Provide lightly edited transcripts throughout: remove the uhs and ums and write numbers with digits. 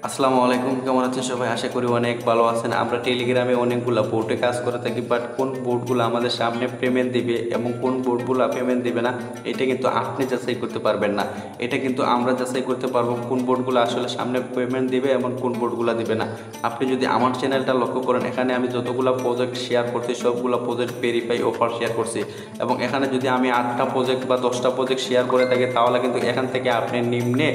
আসসালামু আলাইকুম, কেমন আছেন সবাই? আশা করি অনেক ভালো আছেন। আমরা টেলিগ্রামে অনেকগুলো বোর্ডে কাজ করে থাকি, বাট কোন বোর্ডগুলো আমাদের সামনে পেমেন্ট দিবে এবং কোন বোর্ডগুলো পেমেন্ট দিবে না, এটা কিন্তু আপনি যাচাই করতে পারবেন না। এটা কিন্তু আমরা যাচাই করতে পারবো কোন বোর্ডগুলো আসলে সামনে পেমেন্ট দিবে এবং কোন বোর্ডগুলো দিবে না। আপনি যদি আমার চ্যানেলটা লক্ষ্য করেন, এখানে আমি যতগুলো প্রজেক্ট শেয়ার করছি সবগুলো প্রজেক্ট ভেরিফাই অফার শেয়ার করছি, এবং এখানে যদি আমি 8টা প্রজেক্ট বা 10টা প্রজেক্ট শেয়ার করে থাকি তাহলে কিন্তু এখান থেকে আপনি নিম্নে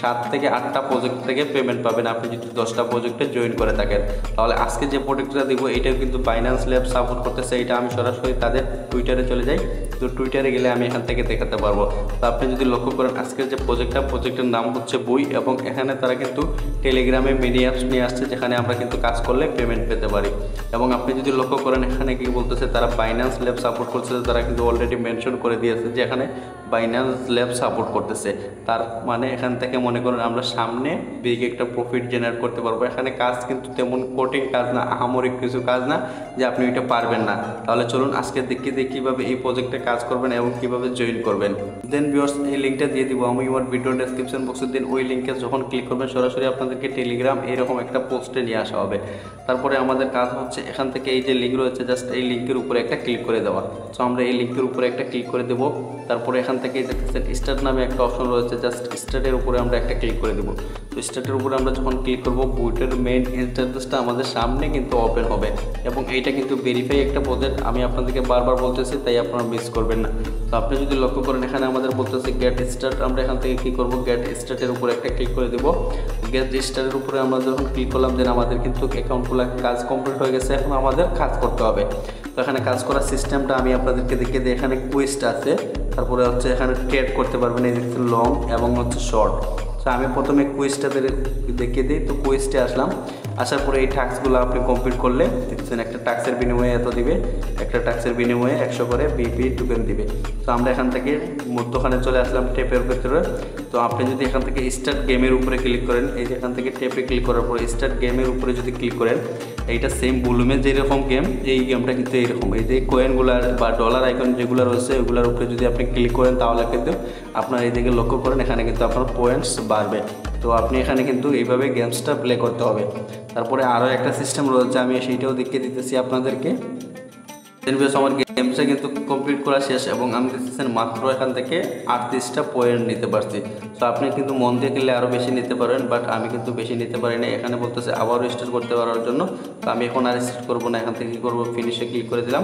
7 থেকে 8টা প্রজেক্ট থেকে পেমেন্ট পাবেন আপনি যদি 10টা প্রজেক্টে জয়েন করে থাকেন। তাহলে আজকে যে প্রোডাক্টটা দিব এটাও কিন্তু বাইন্যান্স ল্যাব সাপোর্ট করতেছে। এটা আমি সরাসরি তাদের টুইটারে চলে যাই, তো টুইটারে গেলে আমি এখান থেকে দেখাতে পারবো। তো আপনি যদি লক্ষ্য করেন আজকের যে প্রজেক্টের নাম হচ্ছে বই, এবং এখানে তারা কিন্তু টেলিগ্রামে মিনি অ্যাপস নিয়ে আসছে যেখানে আমরা কিন্তু কাজ করলে পেমেন্ট পেতে পারি। এবং আপনি যদি লক্ষ্য করেন এখানে কি বলতেছে, তারা বাইন্যান্স ল্যাব সাপোর্ট করছে, তারা কিন্তু অলরেডি মেনশন করে দিয়েছে যে এখানে বাইন্যান্স ল্যাব সাপোর্ট করতেছে। তার মানে এখান থেকে মনে করেন আমরা সামনে বিগ একটা প্রফিট জেনারেট করতে পারবো। এখানে কাজ কিন্তু তেমন কঠিন কাজ না, আহামরিক কিছু কাজ না যে আপনি এটা পারবেন না। তাহলে চলুন আজকে দেখি কীভাবে এই প্রজেক্টে কাজ করবেন এবং কীভাবে জয়েন করবেন। দেন ভিউয়ার্স, এই লিঙ্কটা দিয়ে দিব আমি আমার ভিডিও ডেসক্রিপশন বক্সে। দেন ওই লিঙ্কে যখন ক্লিক করবেন সরাসরি আপনাদেরকে টেলিগ্রাম এরকম একটা পোস্টে নিয়ে আসা হবে। তারপরে আমাদের কাজ হচ্ছে এখান থেকে এই যে লিঙ্ক রয়েছে জাস্ট এই লিঙ্কের উপরে একটা ক্লিক করে দেওয়া। সো আমরা এই লিঙ্কের উপরে একটা ক্লিক করে দেবো। তারপরে এখান থেকে দেখতেছেন স্টার্ট নামে একটা অপশন রয়েছে, জাস্ট স্টার্টের উপরে আমরা একটা ক্লিক করে দেবো। তো স্টার্টের উপরে আমরা যখন ক্লিক করবো বইটার মেইন ইন্টারফেসটা আমাদের সামনে কিন্তু ওপেন হবে, এবং এইটা কিন্তু ভেরিফাই একটা প্রজেক্ট। আমি আপনাদেরকে বারবার বলতেছি, তাই আপনারা মিস করবেন না। তো আপনি যদি লক্ষ্য করেন এখানে আমাদের বলতেছে গেট স্টার্ট, আমরা এখান থেকে কী করবো, গেট স্টার্টের উপরে একটা ক্লিক করে দেবো। গেট স্টার্টের উপরে আমরা যখন ক্লিক করলাম দেন আমাদের কিন্তু অ্যাকাউন্টগুলো কাজ কমপ্লিট হয়ে গেছে। এখন আমাদের কাজ করতে হবে। তো এখানে কাজ করার সিস্টেমটা আমি আপনাদেরকে দেখিয়ে দিই। এখানে কুইস্ট আছে, তারপরে হচ্ছে এখানে ট্রেড করতে পারবেন, এই দেখতে লং এবং হচ্ছে শর্ট। তো আমি প্রথমে কুইজটা দেখিয়ে দিই। তো কুইজটে আসলাম, আসার পরে এই টাস্কগুলো আপনি কমপ্লিট করলে দেখছেন একটা টাস্কের বিনিময়ে এত দিবে, একটা টাস্কের বিনিময়ে 100 করে বিপি টোকেন দিবে। তো আমরা এখান থেকে মধ্যখানে চলে আসলাম টেপের ভেতরে। তো আপনি যদি এখান থেকে স্টার্ট গেমের উপরে ক্লিক করেন, এই যে এখান থেকে টেপে ক্লিক করার পরে স্টার্ট গেমের উপরে যদি ক্লিক করেন, এইটা সেম ভলিউমের যেরকম গেম, এই গেমটা কিন্তু এইরকম। এই যে কয়েনগুলার বা ডলার আইকন যেগুলো রয়েছে ওগুলোর উপরে যদি আপনি ক্লিক করেন তাহলে কিন্তু আপনার এই দিকে লক্ষ্য করেন এখানে কিন্তু আপনার পয়েন্টস বাড়বে। তো আপনি এখানে কিন্তু এইভাবে গেমসটা প্লে করতে হবে। তারপরে আরও একটা সিস্টেম রয়েছে, আমি সেইটাও দেখিয়ে দিতেছি আপনাদেরকে। আমার গেমসটা কিন্তু কমপ্লিট করা শেষ, এবং আমি দেখতেছেন মাত্র এখান থেকে 38টা পয়েন্ট নিতে পারছি। তো আপনি কিন্তু মন দিয়ে খেললে আরও বেশি নিতে পারেন, বাট আমি কিন্তু বেশি নিতে পারি না। এখানে বলতেছে আবারও স্টার্ট করতে পারার জন্য। তো আমি এখন আর স্টার্ট করবো না, এখান থেকে কী করবো, ফিনিশে ক্লিক করে দিলাম।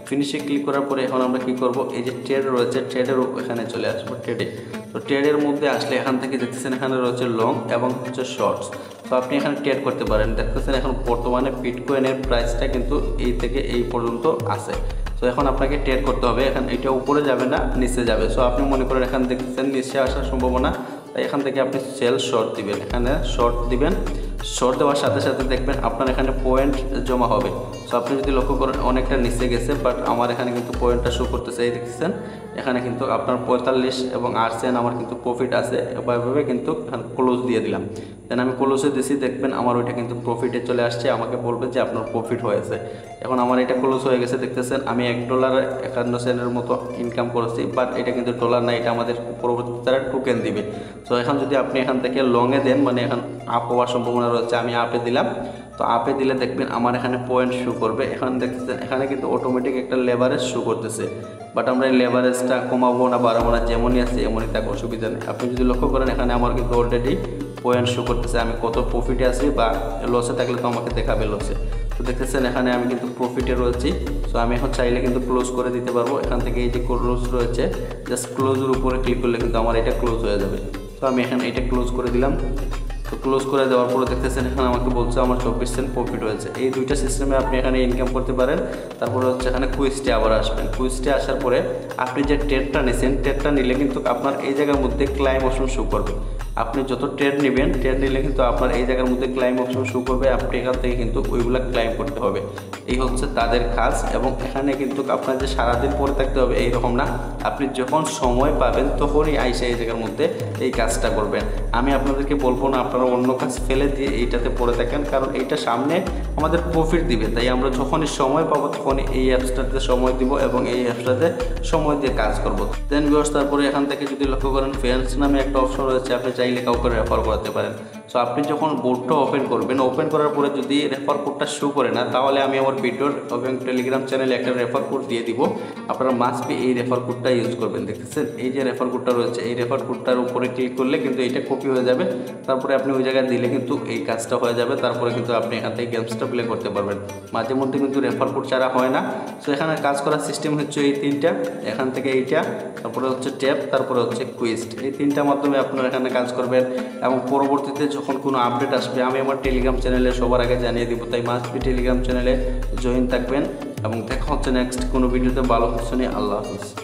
ফিনিশে ক্লিক করার পরে এখন আমরা কী করবো, এই যে ট্রেড রয়েছে ট্রেডের এখানে চলে আসবো ট্রেডে। তো ট্রেডের মধ্যে আসলে এখান থেকে দেখতেছেন এখানে রয়েছে লং এবং হচ্ছে শর্টস। তো আপনি এখানে ট্রেড করতে পারেন। দেখতেছেন এখন বর্তমানে বিটকয়েনের প্রাইসটা কিন্তু এই থেকে এই পর্যন্ত আছে। তো এখন আপনাকে ট্রেড করতে হবে। এখন এটা উপরে যাবে না, নিচে যাবে। সো আপনি মনে করেন এখানে দেখতেছেন নিচে আসার সম্ভাবনা, তাই এখান থেকে আপনি সেল শর্ট দিবেন। এখানে শর্ট দিবেন, শর্ট দেওয়ার সাথে সাথে দেখবেন আপনার এখানে পয়েন্ট জমা হবে। সো আপনি যদি লক্ষ্য করেন অনেকটা নিচে গেছে, বাট আমার এখানে কিন্তু পয়েন্টটা শো করতেছে। এই দেখছেন এখানে কিন্তু আপনার 45 এবং 8 সেন্ট আমার কিন্তু প্রফিট আছে। এভাবে কিন্তু ক্লোজ দিয়ে দিলাম। দেন আমি ক্লোজে দিছি, দেখবেন আমার ওইটা কিন্তু প্রফিটে চলে আসছে। আমাকে বলবে যে আপনার প্রফিট হয়েছে। এখন আমার এটা ক্লোজ হয়ে গেছে। দেখতেছেন আমি $1.51 মতো ইনকাম করেছি, বাট এটা কিন্তু ডলার না, এটা আমাদের পরবর্তীতে তারা টোকেন দিবে। তো এখন যদি আপনি এখান থেকে লংয়ে দেন, মানে এখন আপ হওয়ার সম্ভাবনা রয়েছে, আমি আপে দিলাম। তো আপে দিলে দেখবেন আমার এখানে পয়েন্ট শো করবে। এখন দেখতেছেন এখানে কিন্তু অটোমেটিক একটা লেভারেজ শো করতেছে, বাট আমরা এই লেভারেজটা কমাবো না বাড়াবো না, যেমনই আছে এমনই থাক, অসুবিধা নেই। আপনি যদি লক্ষ্য করেন এখানে আমার কিন্তু অলরেডি পয়েন্ট শো করতেছে, আমি কত প্রফিটে আছি, বা লসে থাকলে তো আমাকে দেখাবে লসে। তো দেখতেছেন এখানে আমি কিন্তু প্রফিটে রয়েছি। সো আমি এখন চাইলে কিন্তু ক্লোজ করে দিতে পারবো। এখান থেকে এই যে ক্লোজ রয়েছে, জাস্ট ক্লোজের উপরে ক্লিক করলে কিন্তু আমার এটা ক্লোজ হয়ে যাবে। তো আমি এখানে এটা ক্লোজ করে দিলাম। তো ক্লোজ করে দেওয়ার পরে দেখতেছেন এখানে আমাকে বলছে আমার 24 সেন্ট প্রফিট হয়েছে। এই দুইটা সিস্টেমে আপনি এখানে ইনকাম করতে পারেন। তারপরে হচ্ছে এখানে কুইজটে আবার আসবেন। কুইজটে আসার পরে আপনি যে ট্রেডটা নিয়েছেন, ট্রেডটা নিলে কিন্তু আপনার এই জায়গার মধ্যে ক্লাইম অপশন শো করবে। আপনি যত ট্রেড নেবেন, ট্রেড নিলে কিন্তু আপনার এই জায়গার মধ্যে ক্লাইম অপশন শো করবে। আপনি এখান থেকে কিন্তু ওইগুলো ক্লাইম করতে হবে। এই হচ্ছে তাদের কাজ। এবং এখানে কিন্তু আপনার যে সারাদিন পরে থাকতে হবে এইরকম না, আপনি যখন সময় পাবেন তখনই আইসা এই জায়গার মধ্যে এই কাজটা করবেন। আমি আপনাদেরকে বলবো না আপনারা অন্য কাজ ফেলে দিয়ে এইটাতে পড়ে থাকেন, কারণ এইটা সামনে আমাদের প্রফিট দিবে। তাই আমরা যখনই সময় পাবো তখনই এই অ্যাপসটাতে সময় দিব এবং এই অ্যাপসটাতে সময় দিয়ে কাজ করব। দেন ভিউয়ার্স, তারপরে এখান থেকে যদি লক্ষ্য করেন ফ্রেন্ডস নামে একটা অপশন রয়েছে, আপনি চাইলে কাউকে রেফার করাতে পারেন। সো আপনি যখন বোর্ডটা ওপেন করবেন, ওপেন করার পরে যদি রেফার কোডটা শো করে না, তাহলে আমি আমার ভিডিওর এবং টেলিগ্রাম চ্যানেলে একটা রেফার কোড দিয়ে দিব। আপনারা মাস্ট বি এই রেফার কোডটা ইউজ করবেন। দেখতেছেন এই যে রেফার কোডটা রয়েছে, এই রেফার কোডটার উপরে ক্লিক করলে কিন্তু এটা কপি হয়ে যাবে। তারপরে আপনি ওই জায়গায় দিলে কিন্তু এই কাজটা হয়ে যাবে। তারপরে কিন্তু আপনি এখান থেকে গেমসটা প্লে করতে পারবেন। মাঝে মধ্যে কিন্তু রেফার কোড ছাড়া হয় না। সো এখানে কাজ করার সিস্টেম হচ্ছে এই তিনটা, এখান থেকে এইটা, তারপরে হচ্ছে ট্যাব, তারপরে হচ্ছে কুইস্ট। এই তিনটার মাধ্যমে আপনারা এখানে কাজ করবেন এবং পরবর্তীতে যখন কোনো আপডেট আসবে আমি আমার টেলিগ্রাম চ্যানেলে সবার আগে জানিয়ে দিব। তাই মাস্ট বি টেলিগ্রাম চ্যানেলে জয়েন থাকবেন এবং দেখা হচ্ছে নেক্সট কোনো ভিডিওতে। ভালো কিছু নিয়ে। আল্লাহ হাফিজ।